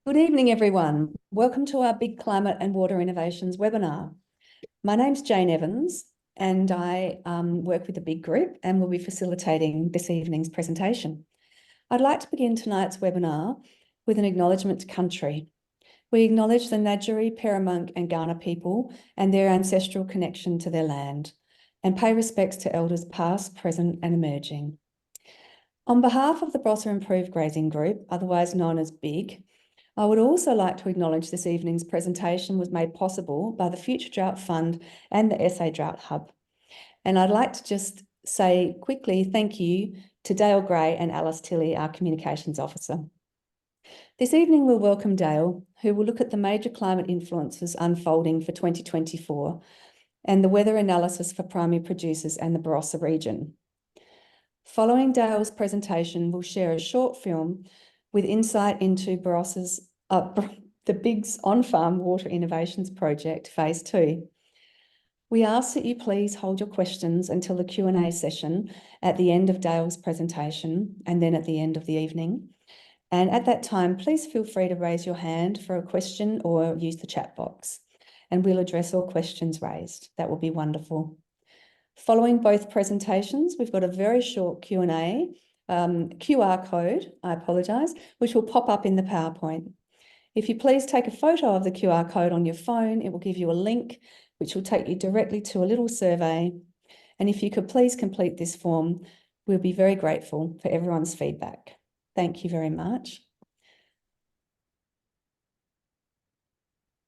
Good evening, everyone. Welcome to our Big Climate and Water Innovations webinar. My name's Jane Evans, and I work with the BIGG Group and will be facilitating this evening's presentation. I'd like to begin tonight's webinar with an acknowledgement to country. We acknowledge the Ngadjuri, Peramunk and Kaurna people and their ancestral connection to their land, and pay respects to elders past, present and emerging. On behalf of the Barossa Improved Grazing Group, otherwise known as BIGG, I would also like to acknowledge this evening's presentation was made possible by the Future Drought Fund and the SA Drought Hub. And I'd like to just say quickly thank you to Dale Gray and Alice Tilley, our Communications Officer. This evening we'll welcome Dale, who will look at the major climate influences unfolding for 2024 and the weather analysis for primary producers and the Barossa region. Following Dale's presentation, we'll share a short film with insight into Barossa's the BIGG's On-Farm Water Innovations Project, Phase 2. We ask that you please hold your questions until the Q&A session at the end of Dale's presentation and then at the end of the evening. And at that time, please feel free to raise your hand for a question or use the chat box, and we'll address all questions raised. That will be wonderful. Following both presentations, we've got a very short Q&A, QR code, I apologise, which will pop up in the PowerPoint. If you please take a photo of the QR code on your phone, it will give you a link which will take you directly to a little survey. And if you could please complete this form, we'll be very grateful for everyone's feedback. Thank you very much.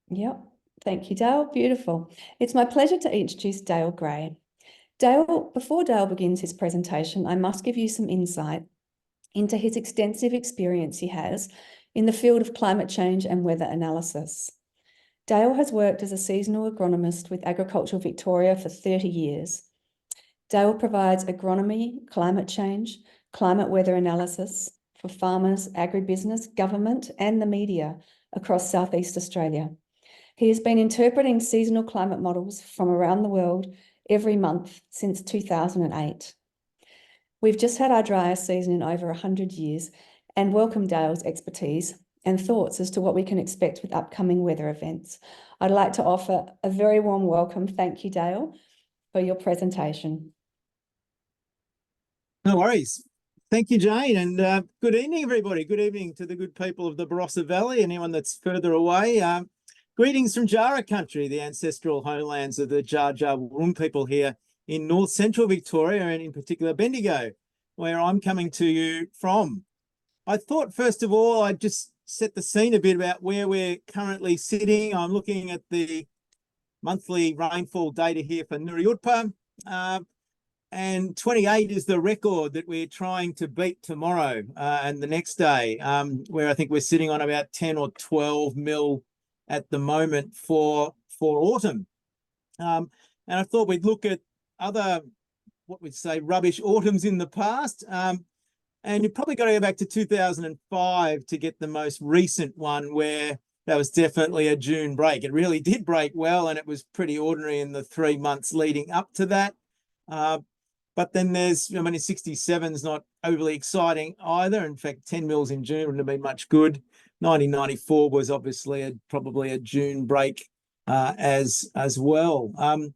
Yep, thank you, Dale. Beautiful. It's my pleasure to introduce Dale Gray. Before Dale begins his presentation, I must give you some insight into his extensive experience he has in the field of climate change and weather analysis. Dale has worked as a seasonal agronomist with Agricultural Victoria for 30 years. Dale provides agronomy, climate change, climate weather analysis for farmers, agribusiness, government and the media across Southeast Australia. He has been interpreting seasonal climate models from around the world every month since 2008. We've just had our driest season in over 100 years and welcome Dale's expertise and thoughts as to what we can expect with upcoming weather events. I'd like to offer a very warm welcome. Thank you, Dale, for your presentation. No worries. Thank you, Jane, and good evening, everybody. Good evening to the good people of the Barossa Valley, anyone that's further away. Greetings from Jara country, the ancestral homelands of the Jar Jar Wurrung people here in north central Victoria, and in particular Bendigo, where I'm coming to you from. I thought, first of all, I'd just set the scene a bit about where we're currently sitting. I'm looking at the monthly rainfall data here for Nuriutpa, and 28 is the record that we're trying to beat tomorrow and the next day, where I think we're sitting on about 10 or 12 mil at the moment for autumn. And I thought we'd look at other, what we'd say, rubbish autumns in the past. And you've probably got to go back to 2005 to get the most recent one, where that was definitely a June break. It really did break well, and it was pretty ordinary in the 3 months leading up to that. But then there's, 67 is not overly exciting either. In fact, 10 mils in June wouldn't have been much good. 1994 was obviously probably a June break as well.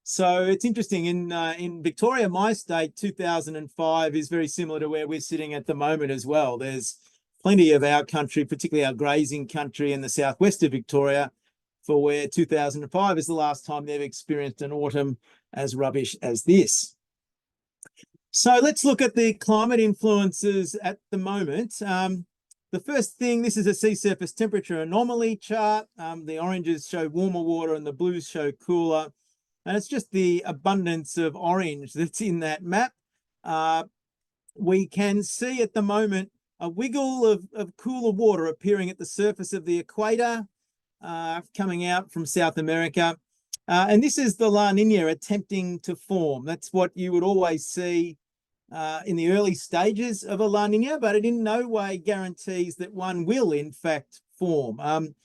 So it's interesting, in Victoria, my state, 2005 is very similar to where we're sitting at the moment as well. There's plenty of our country, particularly our grazing country in the southwest of Victoria, for where 2005 is the last time they've experienced an autumn as rubbish as this. So let's look at the climate influences at the moment. The first thing, this is a sea surface temperature anomaly chart. The oranges show warmer water and the blues show cooler. And it's just the abundance of orange that's in that map. We can see at the moment a wiggle of cooler water appearing at the surface of the equator, coming out from South America. And this is the La Nina attempting to form. That's what you would always see in the early stages of a La Nina, but it in no way guarantees that one will, in fact, form.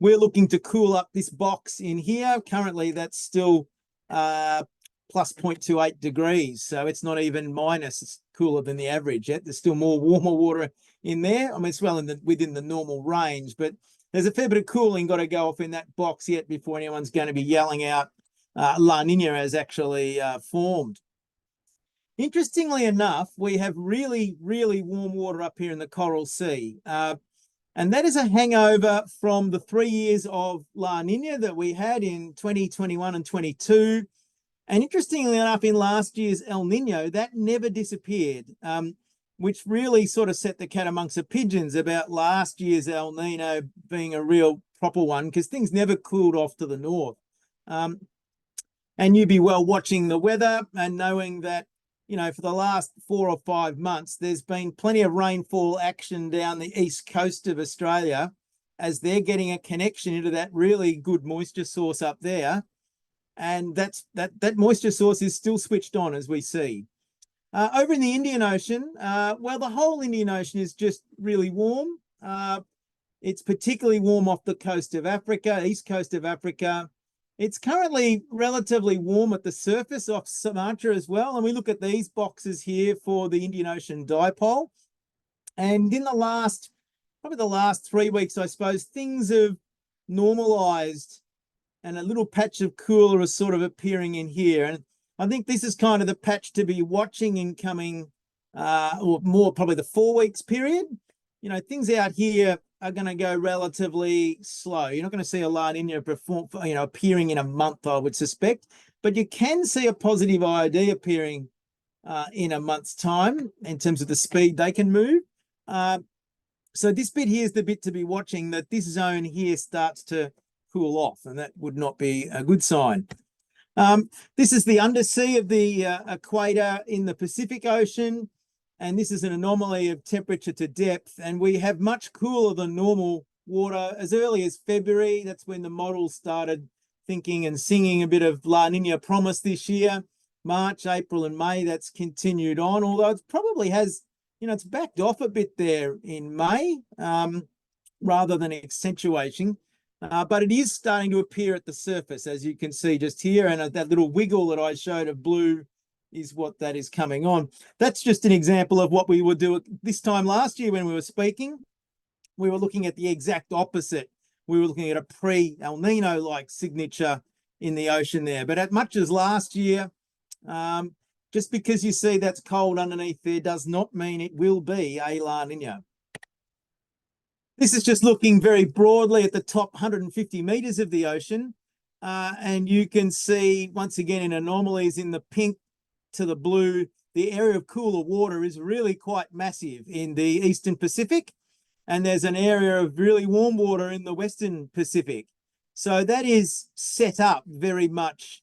We're looking to cool up this box in here. Currently, that's still plus 0.28 degrees. So it's not even minus, it's cooler than the average yet. There's still more warmer water in there. I mean, it's well within the normal range, but there's a fair bit of cooling got to go off in that box yet before anyone's going to be yelling out La Nina has actually formed. Interestingly enough, we have really, really warm water up here in the Coral Sea. And that is a hangover from the 3 years of La Nina that we had in 2021 and 22. And interestingly enough, in last year's El Nino, that never disappeared, which really sort of set the cat amongst the pigeons about last year's El Nino being a real proper one, because things never cooled off to the north. And you'd be well watching the weather and knowing that, you know, for the last 4 or 5 months, there's been plenty of rainfall action down the east coast of Australia as they're getting a connection into that really good moisture source up there. And that moisture source is still switched on, as we see. Over in the Indian Ocean, well, the whole Indian Ocean is just really warm. It's particularly warm off the coast of Africa, east coast of Africa. It's currently relatively warm at the surface off Sumatra as well. And we look at these boxes here for the Indian Ocean dipole. And in probably the last 3 weeks, I suppose, things have normalized and a little patch of cooler is sort of appearing in here. And I think this is kind of the patch to be watching in coming, or more probably the 4 weeks period. You know, things out here are going to go relatively slow. You're not going to see a La Nina appearing in a month, I would suspect, but you can see a positive IOD appearing in a month's time in terms of the speed they can move. So this bit here is the bit to be watching, that this zone here starts to cool off, and that would not be a good sign. This is the undersea of the equator in the Pacific Ocean. And this is an anomaly of temperature to depth. And we have much cooler than normal water as early as February. That's when the models started thinking and singing a bit of La Nina promise this year. March, April, and May, that's continued on, although it probably has, you know, it's backed off a bit there in May rather than accentuating. But it is starting to appear at the surface, as you can see just here. And that little wiggle that I showed of blue is what that is coming on. That's just an example of what we would do this time last year when we were speaking. We were looking at the exact opposite. We were looking at a pre-El Nino-like signature in the ocean there. But as much as last year, just because you see that's cold underneath there does not mean it will be a La Nina. This is just looking very broadly at the top 150 meters of the ocean. And you can see, once again, in anomalies in the pink to the blue, the area of cooler water is really quite massive in the Eastern Pacific. And there's an area of really warm water in the Western Pacific. So that is set up very much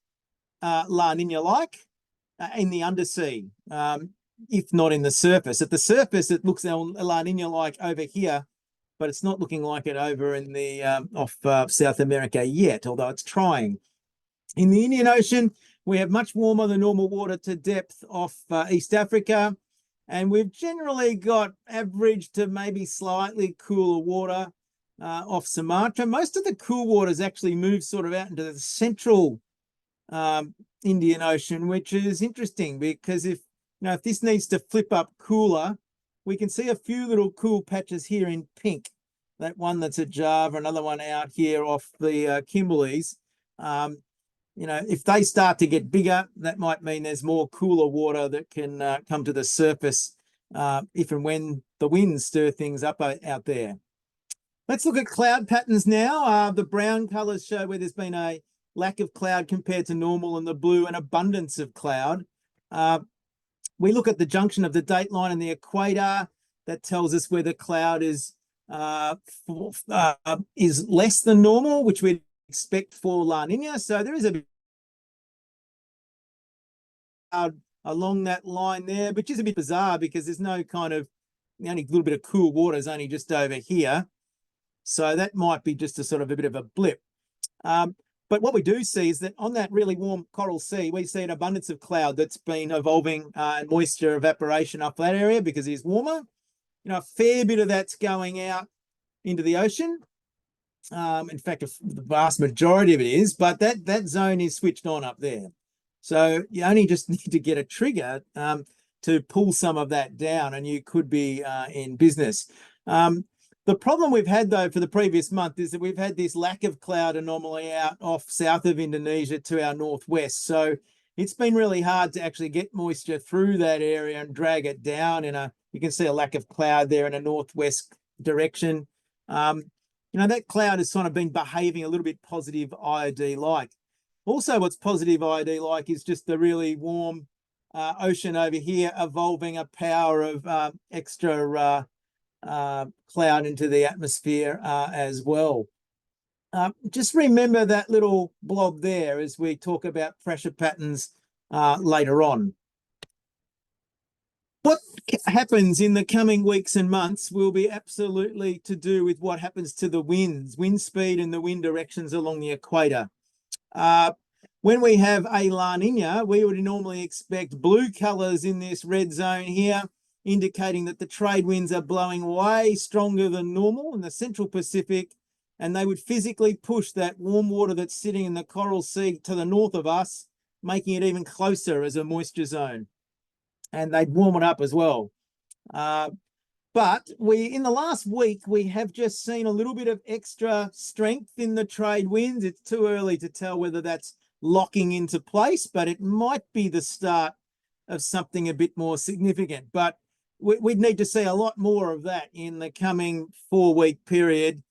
La Nina-like in the undersea, if not in the surface. At the surface, it looks La Nina-like over here, but it's not looking like it over in the off South America yet, although it's trying. In the Indian Ocean, we have much warmer than normal water to depth off East Africa, and we've generally got average to maybe slightly cooler water off Sumatra. Most of the cool waters actually move sort of out into the central Indian Ocean, which is interesting because if this needs to flip up cooler, we can see a few little cool patches here in pink. That one that's at Java, another one out here off the Kimberleys. If they start to get bigger, that might mean there's more cooler water that can come to the surface if and when the winds stir things up out there. Let's look at cloud patterns now. The brown colours show where there's been a lack of cloud compared to normal, and the blue an abundance of cloud. We look at the junction of the dateline and the equator. That tells us where the cloud is less than normal, which we'd expect for La Nina. So there is a cloud along that line there, which is a bit bizarre because there's no kind of, the only little bit of cool water is only just over here. So that might be just a sort of a bit of a blip. But what we do see is that on that really warm Coral Sea, we see an abundance of cloud that's been evolving and moisture evaporation up that area because it's warmer. A fair bit of that's going out into the ocean. In fact, the vast majority of it is, but that zone is switched on up there. So you only just need to get a trigger. to pull some of that down, and you could be in business. The problem we've had, though, for the previous month is that we've had this lack of cloud anomaly out off south of Indonesia to our northwest. So it's been really hard to actually get moisture through that area and drag it down you can see a lack of cloud there in a northwest direction. That cloud has sort of been behaving a little bit positive IOD-like. Also, what's positive IOD-like is just the really warm ocean over here evolving a power of extra cloud into the atmosphere as well. Just remember that little blob there as we talk about pressure patterns later on. What happens in the coming weeks and months will be absolutely to do with what happens to the winds, wind speed and the wind directions along the equator. When we have a La Nina, we would normally expect blue colours in this red zone here, indicating that the trade winds are blowing way stronger than normal in the Central Pacific, and they would physically push that warm water that's sitting in the Coral Sea to the north of us, making it even closer as a moisture zone. And they'd warm it up as well. But in the last week, we have just seen a little bit of extra strength in the trade winds. It's too early to tell whether that's locking into place, but it might be the start of something a bit more significant. But we'd need to see a lot more of that in the coming 4-week period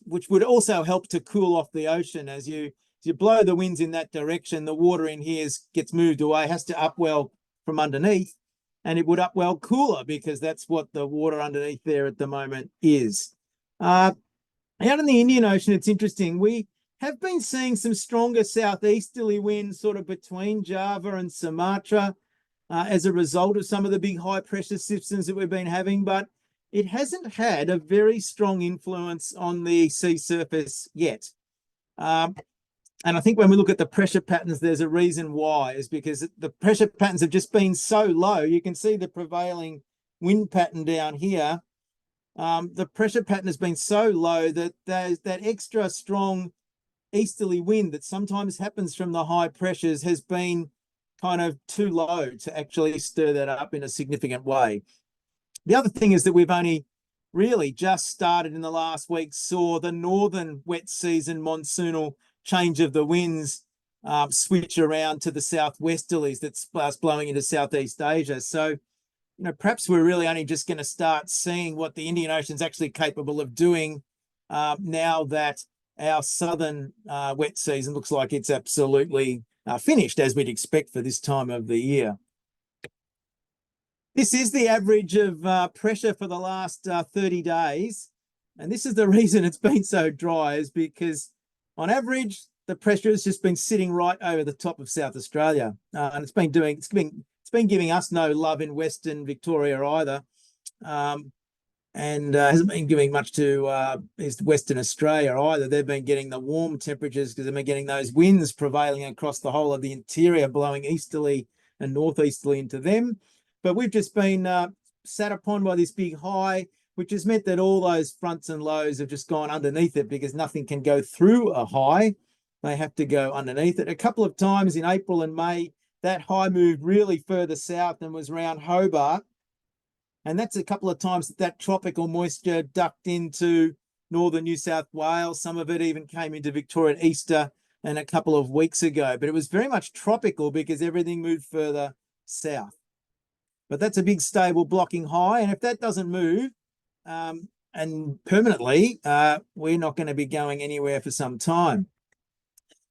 which would also help to cool off the ocean. As you blow the winds in that direction, the water in here gets moved away, has to upwell from underneath, and it would upwell cooler because that's what the water underneath there at the moment is. Out in the Indian Ocean, it's interesting. We have been seeing some stronger southeasterly winds sort of between Java and Sumatra as a result of some of the big high pressure systems that we've been having, but it hasn't had a very strong influence on the sea surface yet. And I think when we look at the pressure patterns, there's a reason why, is because the pressure patterns have just been so low. You can see the prevailing wind pattern down here. The pressure pattern has been so low that there's that extra strong easterly wind that sometimes happens from the high pressures has been kind of too low to actually stir that up in a significant way. The other thing is that we've only really just started in the last week, saw the northern wet season monsoonal change of the winds switch around to the southwesterlies that's blowing into Southeast Asia. So, perhaps we're really only just going to start seeing what the Indian Ocean is actually capable of doing now that our southern wet season looks like it's absolutely finished, as we'd expect for this time of the year. This is the average of pressure for the last 30 days. And this is the reason it's been so dry, is because on average, the pressure has just been sitting right over the top of South Australia. And it's been giving us no love in Western Victoria either. And hasn't been giving much to Western Australia either. They've been getting the warm temperatures because they've been getting those winds prevailing across the whole of the interior, blowing easterly and northeasterly into them. But we've just been sat upon by this big high, which has meant that all those fronts and lows have just gone underneath it because nothing can go through a high. They have to go underneath it. A couple of times in April and May, that high moved really further south and was around Hobart. And that's a couple of times that tropical moisture ducked into northern New South Wales. Some of it even came into Victoria at Easter and a couple of weeks ago. But it was very much tropical because everything moved further south. But that's a big stable blocking high. And if that doesn't move and permanently, we're not going to be going anywhere for some time.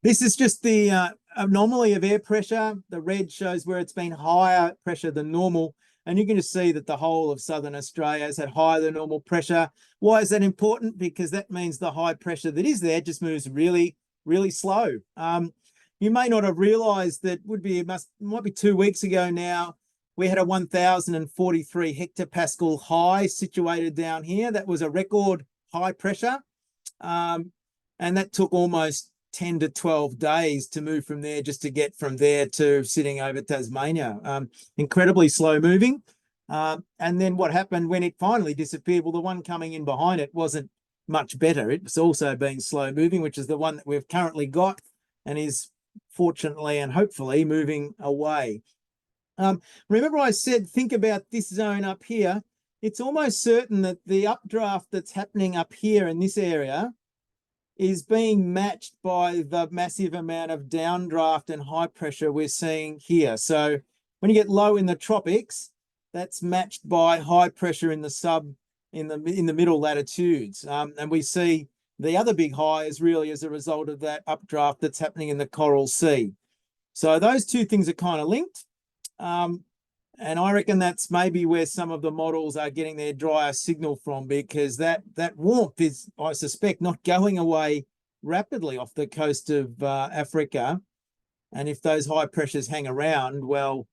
This is just the anomaly of air pressure. The red shows where it's been higher pressure than normal. And you can just see that the whole of southern Australia has had higher than normal pressure. Why is that important? Because that means the high pressure that is there just moves really, really slow. You may not have realised that might be 2 weeks ago now, we had a 1,043 hectopascal high situated down here. That was a record high pressure. And that took almost 10 to 12 days to move from there, just to get from there to sitting over Tasmania. Incredibly slow moving. And then what happened when it finally disappeared? Well, the one coming in behind it wasn't much better. It was also being slow moving, which is the one that we've currently got and is fortunately and hopefully moving away. Remember I said, think about this zone up here. It's almost certain that the updraft that's happening up here in this area is being matched by the massive amount of downdraft and high pressure we're seeing here. So when you get low in the tropics, that's matched by high pressure in the middle latitudes. And we see the other big high is really as a result of that updraft that's happening in the Coral Sea. So those two things are kind of linked. And I reckon that's maybe where some of the models are getting their drier signal from, because that warmth is, I suspect, not going away rapidly off the coast of Africa. And if those high pressures hang around, well,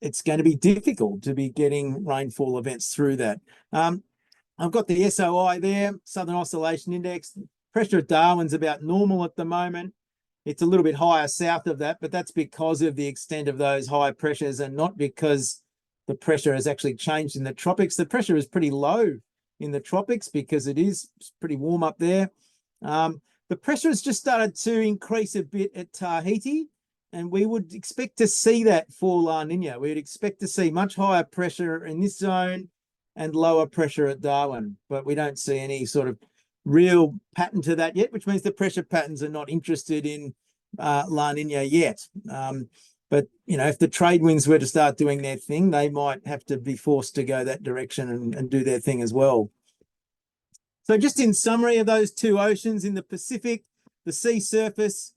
it's going to be difficult to be getting rainfall events through that. I've got the SOI there, Southern Oscillation Index. Pressure at Darwin's about normal at the moment. It's a little bit higher south of that, but that's because of the extent of those high pressures and not because the pressure has actually changed in the tropics. The pressure is pretty low in the tropics because it is pretty warm up there. The pressure has just started to increase a bit at Tahiti, and we would expect to see that for La Nina. We would expect to see much higher pressure in this zone and lower pressure at Darwin, but we don't see any sort of real pattern to that yet, which means the pressure patterns are not interested in La Nina yet. But, you know, if the trade winds were to start doing their thing, they might have to be forced to go that direction and do their thing as well. So just in summary of those two oceans, in the Pacific, the sea surface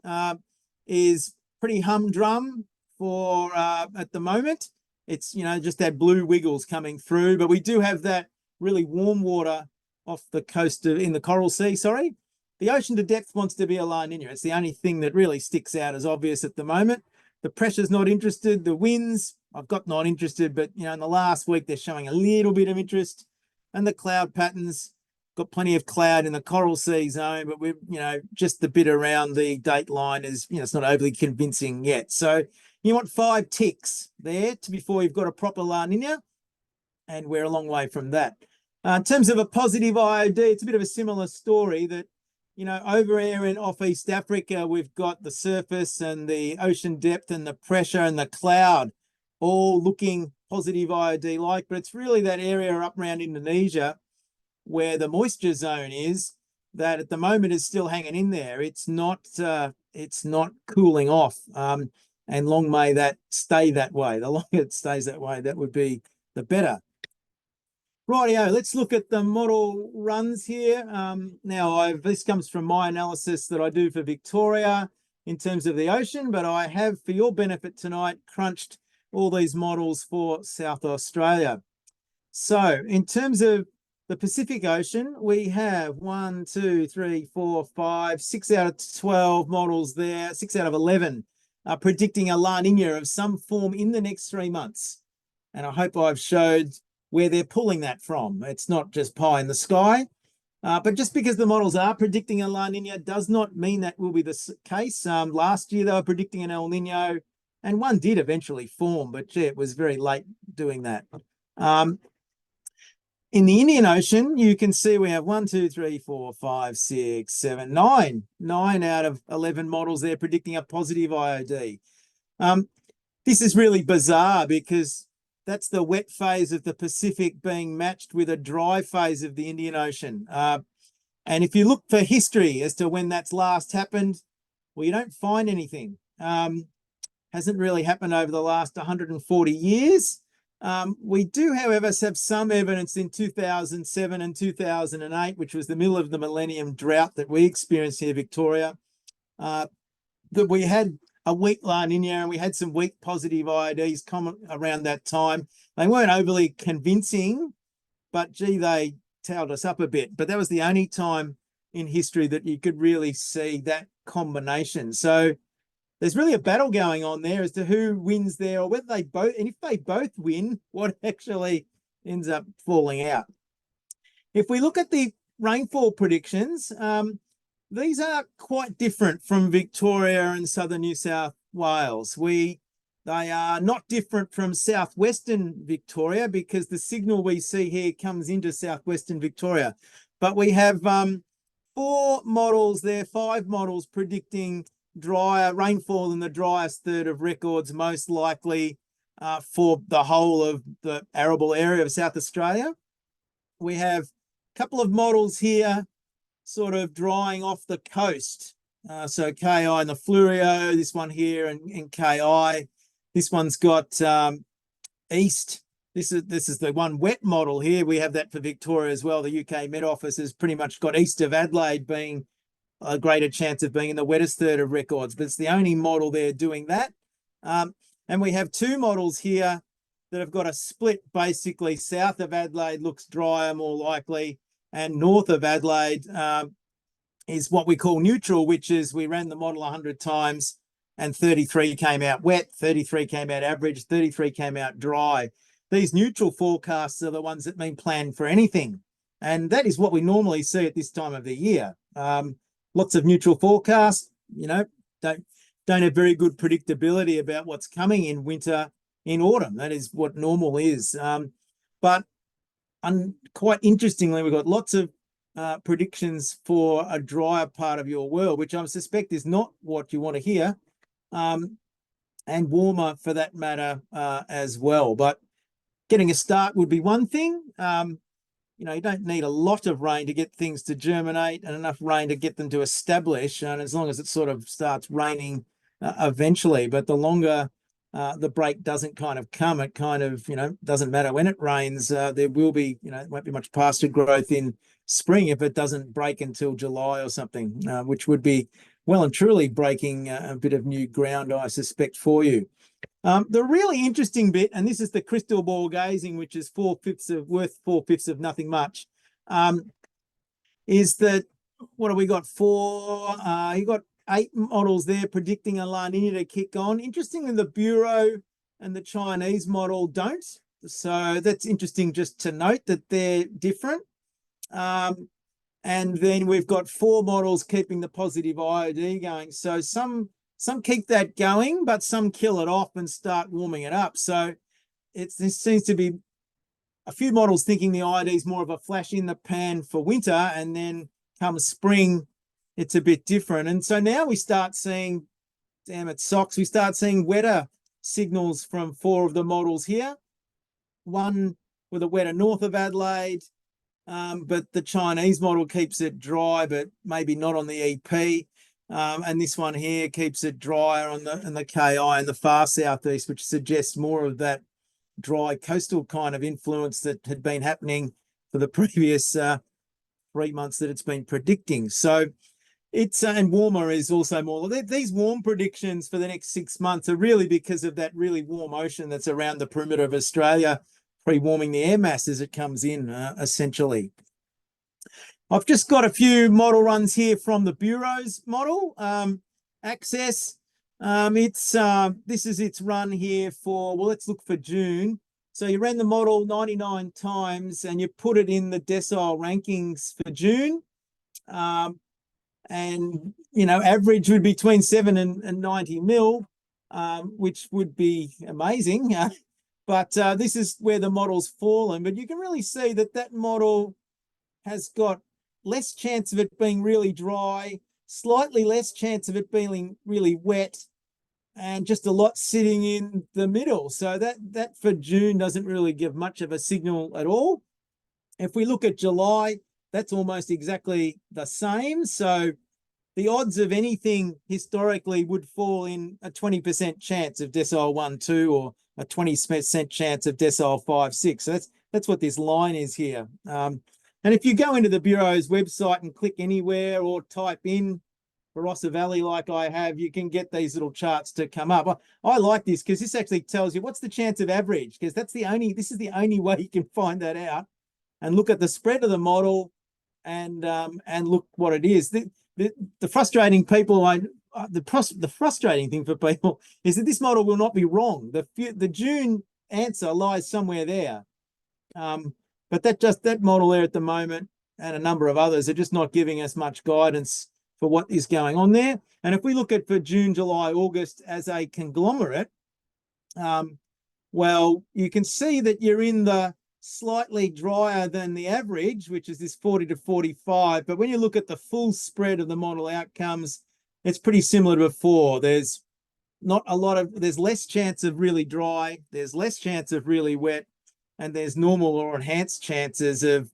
is pretty humdrum for at the moment. It's, you know, just that blue wiggles coming through, but we do have that really warm water off the coast in the Coral Sea, sorry. The ocean to depth wants to be a La Nina. It's the only thing that really sticks out as obvious at the moment. The pressure's not interested. The winds, I've got not interested, but, you know, in the last week, they're showing a little bit of interest. And the cloud patterns, got plenty of cloud in the Coral Sea zone, but we're, you know, just the bit around the date line is, you know, it's not overly convincing yet. So you want 5 ticks there before you've got a proper La Nina, and we're a long way from that. In terms of a positive IOD, it's a bit of a similar story that, you know, over here in off East Africa, we've got the surface and the ocean depth and the pressure and the cloud all looking positive IOD like, but it's really that area up around Indonesia where the moisture zone is that at the moment is still hanging in there. It's not cooling off, and long may that stay that way. The longer it stays that way, that would be the better. Rightio, let's look at the model runs here. Now, this comes from my analysis that I do for Victoria in terms of the ocean, but I have, for your benefit tonight, crunched all these models for South Australia. So in terms of the Pacific Ocean, we have 1, 2, 3, 4, 5, 6 out of 12 models there, 6 out of 11 are predicting a La Nina of some form in the next 3 months. And I hope I've showed where they're pulling that from. It's not just pie in the sky, but just because the models are predicting a La Nina does not mean that will be the case. Last year they were predicting an El Nino, and one did eventually form, but yeah, it was very late doing that. In the Indian Ocean, you can see we have 1, 2, 3, 4, 5, 6, 7, 9. 9 out of 11 models there predicting a positive IOD. This is really bizarre because that's the wet phase of the Pacific being matched with a dry phase of the Indian Ocean. And if you look for history as to when that's last happened, well, you don't find anything. Hasn't really happened over the last 140 years. We do, however, have some evidence in 2007 and 2008, which was the middle of the millennium drought that we experienced here in Victoria, that we had a weak La Nina and we had some weak positive IODs come around that time. They weren't overly convincing, but gee, they tailed us up a bit. But that was the only time in history that you could really see that combination. So there's really a battle going on there as to who wins there, or whether they both, and if they both win, what actually ends up falling out. If we look at the rainfall predictions, these are quite different from Victoria and southern New South Wales. They are not different from southwestern Victoria because the signal we see here comes into southwestern Victoria. But we have 4 models there, 5 models predicting drier rainfall in the driest third of records, most likely for the whole of the arable area of South Australia. We have a couple of models here sort of drying off the coast. So KI and the Flurio, this one here, and KI. This one's got east. This is the one wet model here. We have that for Victoria as well. The UK Met Office has pretty much got east of Adelaide being a greater chance of being in the wettest third of records, but it's the only model there doing that. And we have two models here that have got a split. Basically, south of Adelaide looks drier, more likely, and north of Adelaide is what we call neutral, which is we ran the model 100 times and 33 came out wet, 33 came out average, 33 came out dry. These neutral forecasts are the ones that mean plan for anything. And that is what we normally see at this time of the year. Lots of neutral forecasts, don't have very good predictability about what's coming in winter, in autumn. That is what normal is. But quite interestingly, we've got lots of predictions for a drier part of your world, which I suspect is not what you want to hear, and warmer for that matter as well. But getting a start would be one thing. You don't need a lot of rain to get things to germinate and enough rain to get them to establish, and as long as it sort of starts raining eventually. But the longer the break doesn't kind of come, it kind of, doesn't matter when it rains, there will be, it won't be much pasture growth in spring if it doesn't break until July or something, which would be well and truly breaking a bit of new ground, I suspect, for you. The really interesting bit, and this is the crystal ball gazing, which is worth 4/5 of nothing much, is that, what have we got? You got 8 models there predicting a La Nina to kick on. Interestingly, the Bureau and the Chinese model don't. So that's interesting just to note that they're different. And then we've got 4 models keeping the positive IOD going. So some keep that going, but some kill it off and start warming it up. So this seems to be a few models thinking the IOD is more of a flash in the pan for winter, and then come spring, it's a bit different. And so now we start seeing, damn it, socks, we start seeing wetter signals from 4 of the models here. One with a wetter north of Adelaide, but the Chinese model keeps it dry, but maybe not on the EP. And this one here keeps it drier on the KI in the far southeast, which suggests more of that dry coastal kind of influence that had been happening for the previous 3 months that it's been predicting. So it's and warmer is also more. These warm predictions for the next 6 months are really because of that really warm ocean that's around the perimeter of Australia, pre-warming the air mass as it comes in, essentially. I've just got a few model runs here from the Bureau's model. Access, this is its run here for, well, let's look for June. So you ran the model 99 times and you put it in the decile rankings for June. And, average would be between 7 and 90 mil, which would be amazing. But this is where the model's fallen. But you can really see that model has got less chance of it being really dry, slightly less chance of it being really wet, and just a lot sitting in the middle. So that for June doesn't really give much of a signal at all. If we look at July, that's almost exactly the same. So the odds of anything historically would fall in a 20% chance of decile 1, 2, or a 20% chance of decile 5, 6. So that's what this line is here. And if you go into the Bureau's website and click anywhere or type in Barossa Valley like I have, you can get these little charts to come up. I like this because this actually tells you what's the chance of average, because this is the only way you can find that out, and look at the spread of the model and look what it is. The frustrating thing for people is that this model will not be wrong. The June answer lies somewhere there. But that model there at the moment and a number of others are just not giving us much guidance for what is going on there. And if we look at for June, July, August as a conglomerate, well, you can see that you're in the slightly drier than the average, which is this 40 to 45. But when you look at the full spread of the model outcomes, it's pretty similar to before. There's not a lot of, there's less chance of really dry, there's less chance of really wet, and there's normal or enhanced chances of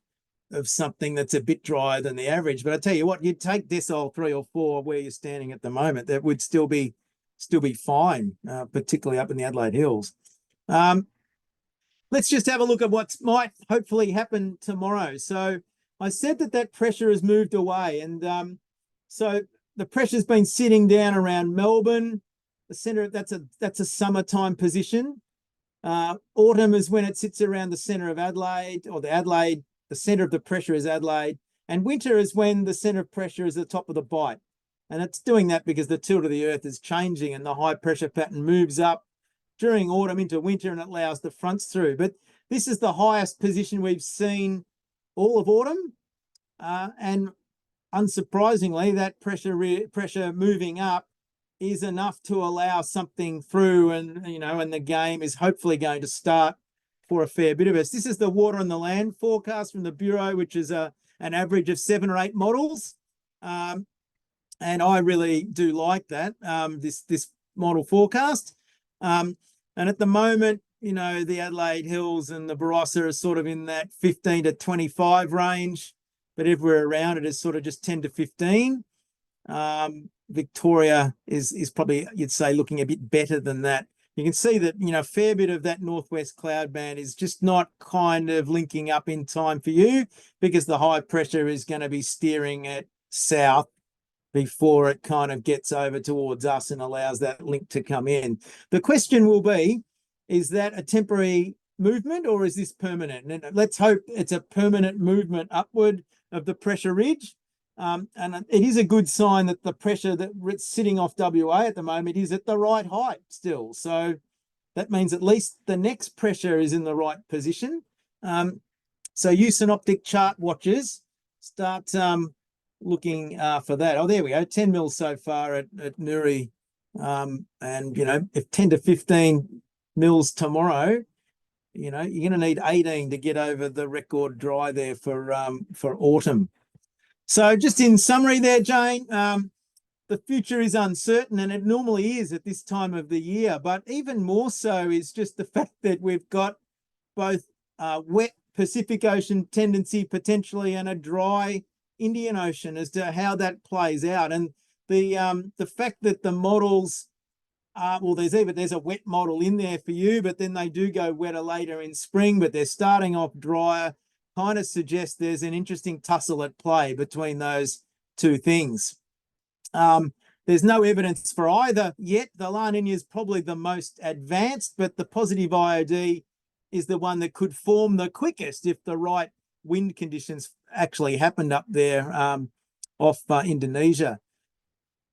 something that's a bit drier than the average. But I tell you what, you'd take decile 3 or 4 where you're standing at the moment, that would still be fine, particularly up in the Adelaide Hills. Let's just have a look at what might hopefully happen tomorrow. So I said that pressure has moved away, and so the pressure's been sitting down around Melbourne, the centre. That's a summertime position. Autumn is when it sits around the centre of Adelaide, or the centre of the pressure is Adelaide, and winter is when the centre of pressure is the top of the bight. And it's doing that because the tilt of the earth is changing and the high pressure pattern moves up during autumn into winter and it allows the fronts through. But this is the highest position we've seen all of autumn. And unsurprisingly, that pressure moving up is enough to allow something through, and and the game is hopefully going to start for a fair bit of us. This is the water on the land forecast from the Bureau, which is an average of 7 or 8 models. And I really do like that, this model forecast. And at the moment, the Adelaide Hills and the Barossa are sort of in that 15 to 25 range, but everywhere around it is sort of just 10 to 15. Victoria is probably, you'd say, looking a bit better than that. You can see that, a fair bit of that northwest cloud band is just not kind of linking up in time for you, because the high pressure is going to be steering it south before it kind of gets over towards us and allows that link to come in. The question will be, is that a temporary movement or is this permanent? And let's hope it's a permanent movement upward of the pressure ridge. And it is a good sign that the pressure that's sitting off WA at the moment is at the right height still. So that means at least the next pressure is in the right position. So you synoptic chart watchers, start looking for that. Oh, there we go, 10 mils so far at Nuri. And, if 10 to 15 mils tomorrow, you're going to need 18 to get over the record dry there for autumn. So just in summary there, Jane, the future is uncertain, and it normally is at this time of the year, but even more so is just the fact that we've got both wet Pacific Ocean tendency potentially and a dry Indian Ocean as to how that plays out. And the fact that the models well, there's a wet model in there for you, but then they do go wetter later in spring, but they're starting off drier, kind of suggests there's an interesting tussle at play between those two things. There's no evidence for either yet. The La Nina is probably the most advanced, but the positive IOD is the one that could form the quickest if the right wind conditions actually happened up there off Indonesia.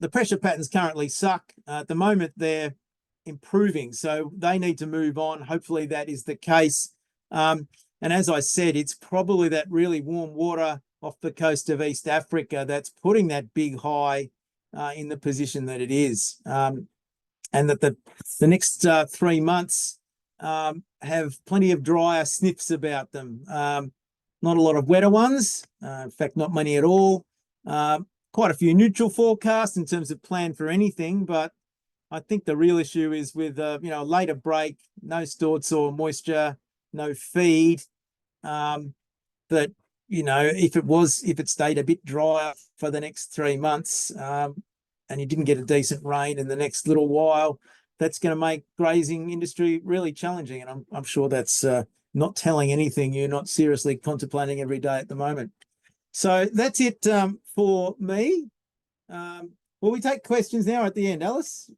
The pressure patterns currently suck. At the moment, they're improving, so they need to move on. Hopefully that is the case. And as I said, it's probably that really warm water off the coast of East Africa that's putting that big high in the position that it is. And that the next 3 months have plenty of drier sniffs about them. Not a lot of wetter ones. In fact, not many at all. Quite a few neutral forecasts in terms of plan for anything, but I think the real issue is with a later break, no stored soil moisture, no feed. That if it stayed a bit drier for the next 3 months, and you didn't get a decent rain in the next little while, that's going to make grazing industry really challenging. And I'm sure that's not telling anything you're not seriously contemplating every day at the moment. So that's it for me. Will we take questions now at the end, Alice?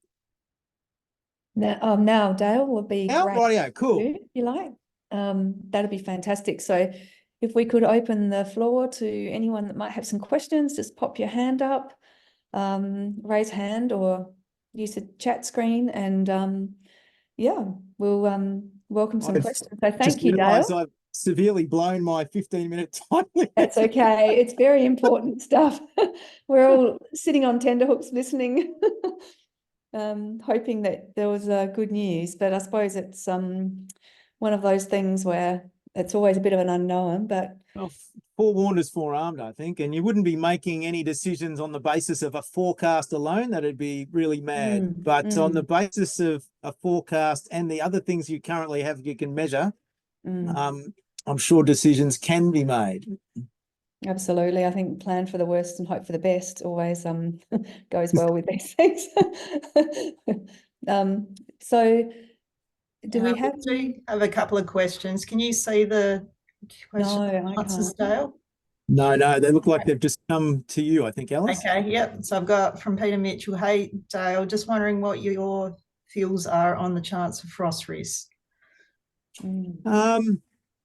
Now Dale would be great. Rightio, cool. If you like, that'd be fantastic. So if we could open the floor to anyone that might have some questions, just pop your hand up, raise hand, or use the chat screen, and we'll welcome some questions. So thank you, Dale. I've severely blown my 15-minute time limit. That's okay. It's very important stuff. We're all sitting on tenterhooks listening, hoping that there was good news. But I suppose it's one of those things where it's always a bit of an unknown. But well, forewarned is forearmed, I think, and you wouldn't be making any decisions on the basis of a forecast alone. That'd be really mad. But on the basis of a forecast and the other things you currently have you can measure, I'm sure decisions can be made. Absolutely. I think plan for the worst and hope for the best always goes well with these things. So do we have... We have a couple of questions. Can you see the question No, I answers, can't. Dale? No, they look like they've just come to you, I think, Alice. Okay, yep. So I've got from Peter Mitchell. Hey, Dale, just wondering what your feels are on the chance of frost risk.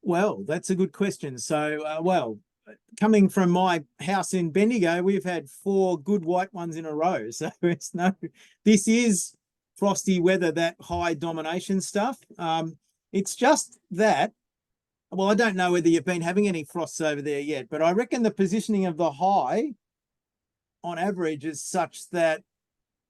Well, that's a good question. So, well, coming from my house in Bendigo, we've had 4 good white ones in a row. So this is frosty weather, that high domination stuff. It's just that, well, I don't know whether you've been having any frosts over there yet, but I reckon the positioning of the high on average is such that,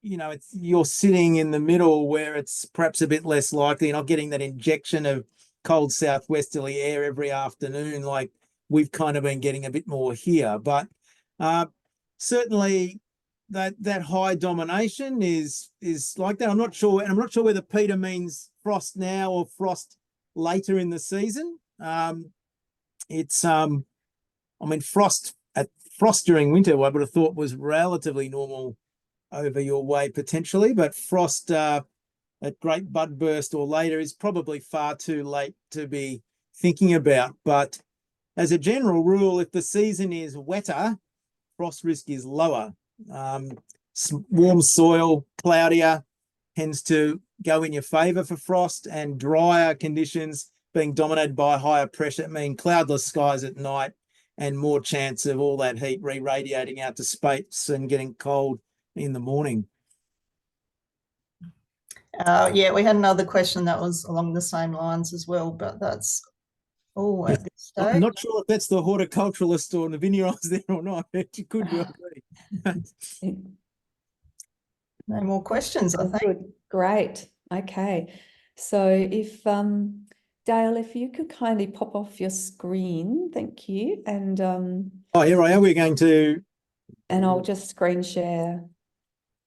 you know, you're sitting in the middle where it's perhaps a bit less likely. You're not getting that injection of cold southwesterly air every afternoon like we've kind of been getting a bit more here. But certainly that high domination is like that. I'm not sure, and I'm not sure whether Peter means frost now or frost later in the season. It's I mean, frost during winter I would have thought was relatively normal over your way potentially, but frost at great bud burst or later is probably far too late to be thinking about. But as a general rule, if the season is wetter, frost risk is lower. Warm soil, cloudier, tends to go in your favour for frost, and drier conditions being dominated by higher pressure mean cloudless skies at night and more chance of all that heat re-radiating out to space and getting cold in the morning. Yeah, we had another question that was along the same lines as well, but that's all at this stage. I'm not sure if that's the horticulturalist or the vineyards there or not. It could well be. No more questions, I think. Good. Great. Okay. So if Dale, if you could kindly pop off your screen, thank you. And oh, here I am. We're going to, and I'll just screen share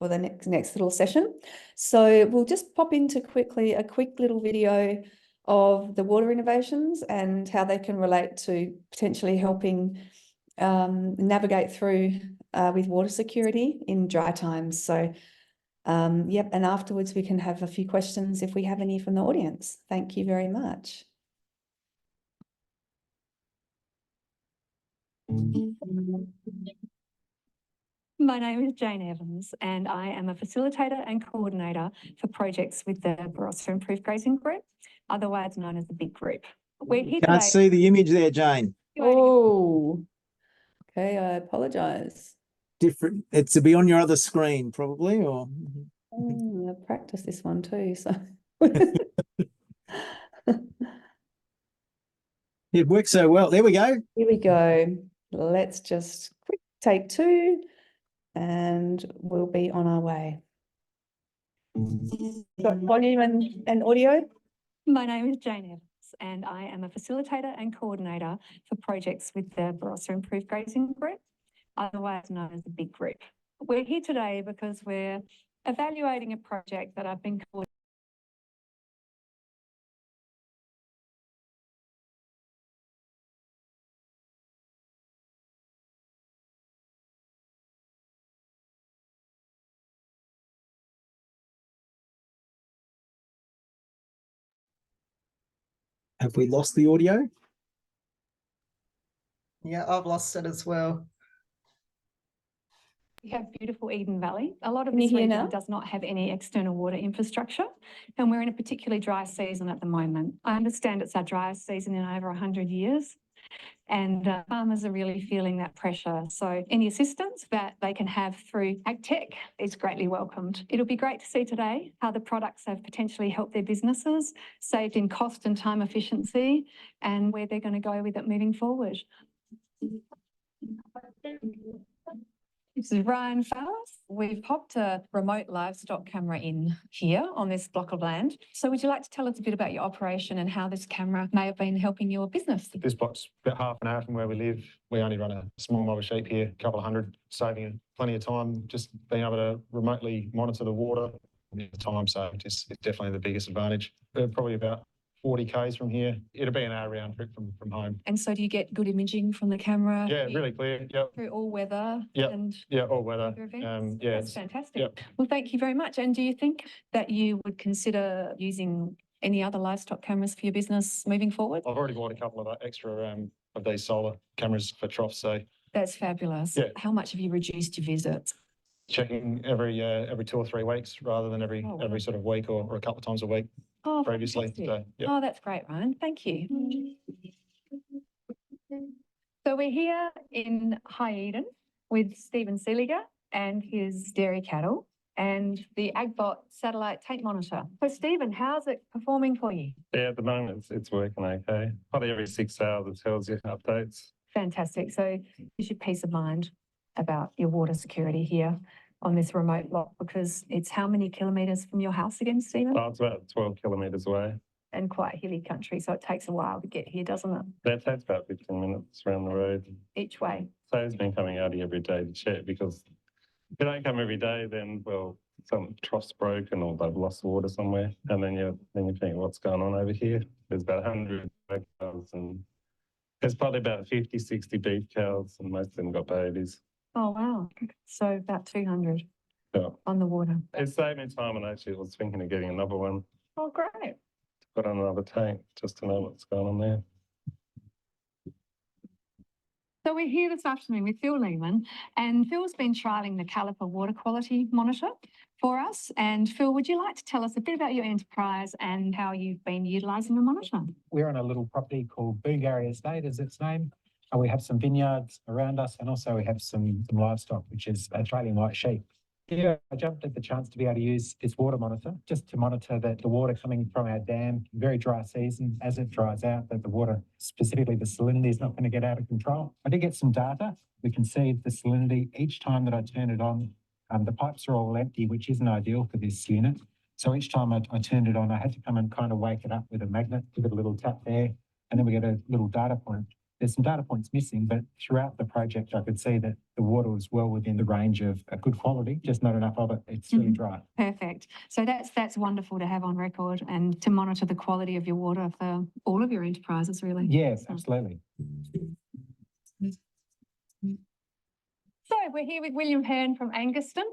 for the next little session. So we'll just pop into quickly a quick little video of the water innovations and how they can relate to potentially helping navigate through with water security in dry times. So yep, and afterwards we can have a few questions if we have any from the audience. Thank you very much. My name is Jane Evans, and I am a facilitator and coordinator for projects with the Barossa Improved Grazing Group, otherwise known as the BIGG Group. We're here can't today. see the image there, Jane. Oh, okay, I apologise. Different. It's to be on your other screen, probably, or. I practiced this one too, so. It works so well. There we go. Here we go. Let's just quick take 2 and we'll be on our way. Got volume and audio? My name is Jane Evans, and I am a facilitator and coordinator for projects with the Barossa Improved Grazing Group, otherwise known as the BIGG Group. We're here today because we're evaluating a project that I've been coordinating. Have we lost the audio? Yeah, I've lost it as well. We have beautiful Eden Valley. A lot of Can you this hear region now? does not have any external water infrastructure, and we're in a particularly dry season at the moment. I understand it's our driest season in over 100 years, and farmers are really feeling that pressure. So any assistance that they can have through AgTech is greatly welcomed. It'll be great to see today how the products have potentially helped their businesses, saved in cost and time efficiency, and where they're going to go with it moving forward. This is Ryan Fowles. We've popped a remote livestock camera in here on this block of land. So would you like to tell us a bit about your operation and how this camera may have been helping your business? This block's about half an hour from where we live. We only run a small mob of sheep here, a couple of hundred, saving plenty of time, just being able to remotely monitor the water at the time. So it's definitely the biggest advantage. Probably about 40 k's from here. It'll be an hour round trip from home. And so do you get good imaging from the camera? Yeah, really clear. Yep. Through all weather? Yep. And Yeah, all weather. events? Yeah, That's fantastic. Yep. Well, thank you very much. And do you think that you would consider using any other livestock cameras for your business moving forward? I've already bought a couple of extra of these solar cameras for troughs. So That's fabulous. Yeah. How much have you reduced your visits? checking every 2 or 3 weeks rather than every sort of week or a couple of times a week Oh, previously. fantastic. So, yeah. Oh, that's great, Ryan. Thank you. So we're here in High Eden with Stephen Seeliger and his dairy cattle and the AgBot satellite tank monitor. So Stephen, how's it performing for you? Yeah, at the moment it's working okay. Probably every 6 hours it tells you updates. Fantastic. So gives you peace of mind about your water security here on this remote lot, because it's how many kilometres from your house again, Stephen? Oh, it's about 12 kilometres away. And quite hilly country, so it takes a while to get here, doesn't it? That takes about 15 minutes around the road. Each way. So he's been coming out here every day to check, because if you don't come every day, then, well, some trough's broken or they've lost water somewhere. And then you think, what's going on over here? There's about 100 cows and there's probably about 50, 60 beef cows, and most of them got babies. Oh, wow. So about 200 Yeah. on the water. It saved me time, and actually I was thinking of getting another one, Oh, great. put on another tank just to know what's going on there. So we're here this afternoon with Phil Lehman, and Phil's been trialling the caliper water quality monitor for us. And Phil, would you like to tell us a bit about your enterprise and how you've been utilising the monitor? We're on a little property called BIGG Estate, as its name. We have some vineyards around us, and also we have some livestock, which is Australian white sheep. Yeah, I jumped at the chance to be able to use this water monitor just to monitor the water coming from our dam. Very dry season. As it dries out, that the water, specifically the salinity, is not going to get out of control. I did get some data. We can see the salinity each time that I turn it on. The pipes are all empty, which isn't ideal for this unit. So each time I turned it on, I had to come and kind of wake it up with a magnet, give it a little tap there, and then we get a little data point. There's some data points missing, but throughout the project, I could see that the water was well within the range of a good quality, just not enough of it. It's really dry. Perfect. So that's wonderful to have on record and to monitor the quality of your water for all of your enterprises, really. Yes, absolutely. So we're here with William Hearn from Anguston.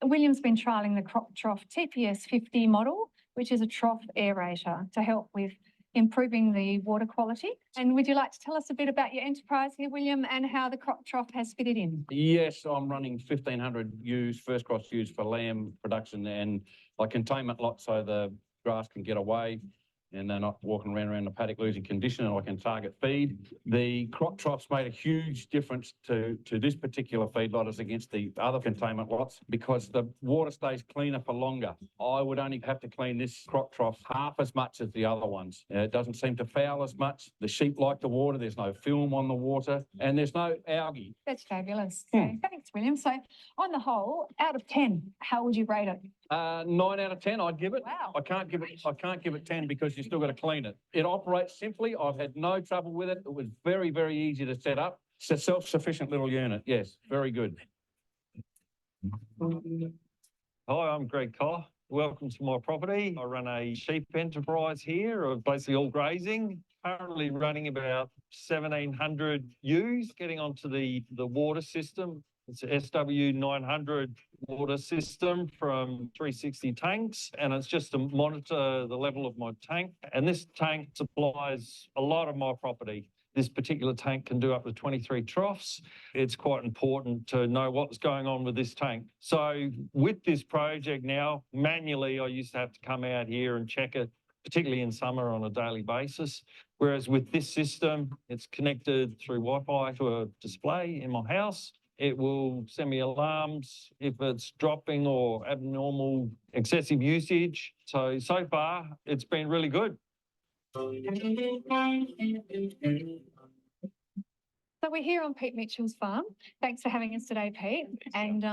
William's been trialling the crop trough TPS 50 model, which is a trough aerator to help with improving the water quality. And would you like to tell us a bit about your enterprise here, William, and how the crop trough has fitted in? Yes, I'm running 1,500 ewes, first cross ewes for lamb production and like containment lots so the grass can get away and they're not walking around the paddock losing condition, and I can target feed. The crop troughs made a huge difference to this particular feed lot as against the other containment lots, because the water stays cleaner for longer. I would only have to clean this crop trough half as much as the other ones. It doesn't seem to foul as much. The sheep like the water. There's no film on the water and there's no algae. That's fabulous. So, thanks, William. So on the whole, out of 10, how would you rate it? 9 out of 10, I'd give it. Wow. I can't give it 10 because you still got to clean it. It operates simply. I've had no trouble with it. It was very, very easy to set up. It's a self-sufficient little unit. Yes, very good. Hi, I'm Greg Carr. Welcome to my property. I run a sheep enterprise here of basically all grazing. Currently running about 1,700 ewes, getting onto the water system. It's a SW 900 water system from 360 tanks, and it's just to monitor the level of my tank. And this tank supplies a lot of my property. This particular tank can do up to 23 troughs. It's quite important to know what's going on with this tank. So with this project now, manually, I used to have to come out here and check it, particularly in summer, on a daily basis. Whereas with this system, it's connected through Wi-Fi to a display in my house. It will send me alarms if it's dropping or abnormal excessive usage. So far, it's been really good. So we're here on Pete Mitchell's farm. Thanks for having us today, Pete. And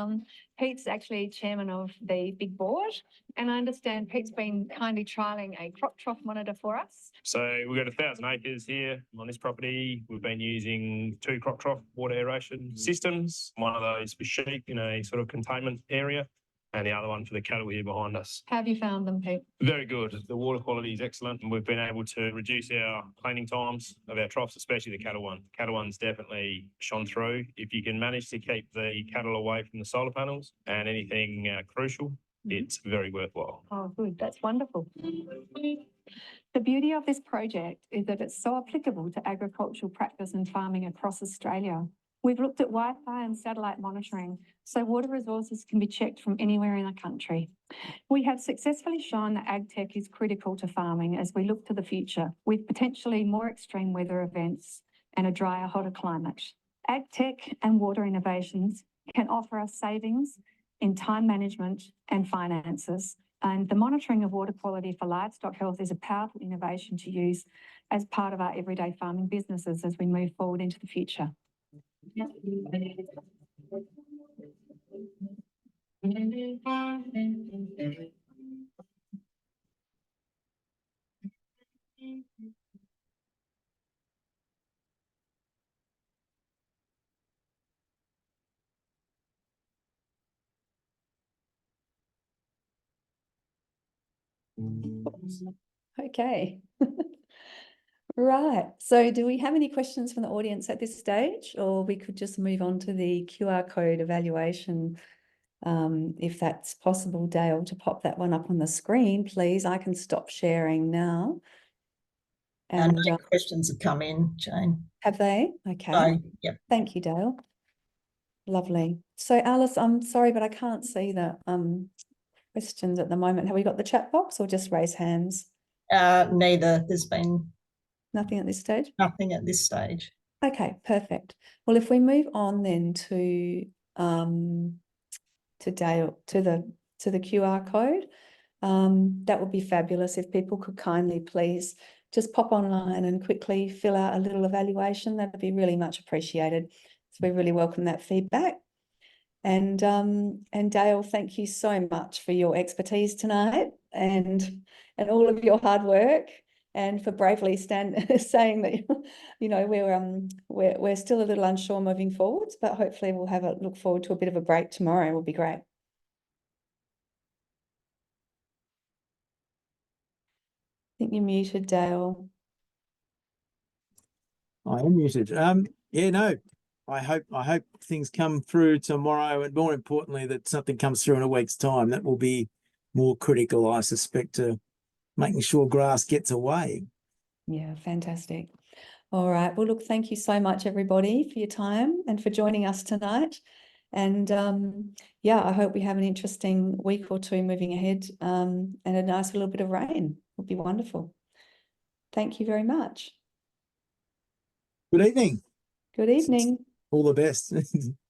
Pete's actually chairman of the big board. And I understand Pete's been kindly trialling a crop trough monitor for us. So we've got 1,000 acres here on this property. We've been using 2 crop trough water aeration systems. One of those for sheep in a sort of containment area, and the other one for the cattle here behind us. How have you found them, Pete? Very good. The water quality is excellent, and we've been able to reduce our cleaning times of our troughs, especially the cattle one. Cattle one's definitely shone through. If you can manage to keep the cattle away from the solar panels and anything crucial, it's very worthwhile. Oh, good. That's wonderful. The beauty of this project is that it's so applicable to agricultural practice and farming across Australia. We've looked at Wi-Fi and satellite monitoring, so water resources can be checked from anywhere in the country. We have successfully shown that ag tech is critical to farming as we look to the future, with potentially more extreme weather events and a drier, hotter climate. Ag tech and water innovations can offer us savings in time management and finances. And the monitoring of water quality for livestock health is a powerful innovation to use as part of our everyday farming businesses as we move forward into the future. Okay. Right. So do we have any questions from the audience at this stage, or we could just move on to the QR code evaluation? If that's possible, Dale, to pop that one up on the screen, please. I can stop sharing now. And no questions have come in, Jane. Have they? Okay. So, yep. Thank you, Dale. Lovely. So Alice, I'm sorry, but I can't see the questions at the moment. Have we got the chat box or just raise hands? Neither. There's been Nothing at this stage? nothing at this stage. Okay, perfect. Well, if we move on then to Dale, to the QR code, that would be fabulous if people could kindly please just pop online and quickly fill out a little evaluation. That'd be really much appreciated. So we really welcome that feedback. And Dale, thank you so much for your expertise tonight and all of your hard work, and for bravely saying that, you know, we're still a little unsure moving forwards, but hopefully we'll have a look forward to a bit of a break tomorrow. It will be great. I think you're muted, Dale. I am muted. Yeah, no. I hope things come through tomorrow, and more importantly, that something comes through in a week's time. That will be more critical, I suspect, to making sure grass gets away. Yeah, fantastic. All right. Well, look, thank you so much, everybody, for your time and for joining us tonight. And yeah, I hope we have an interesting week or two moving ahead, and a nice little bit of rain would be wonderful. Thank you very much. Good evening. Good evening. All the best.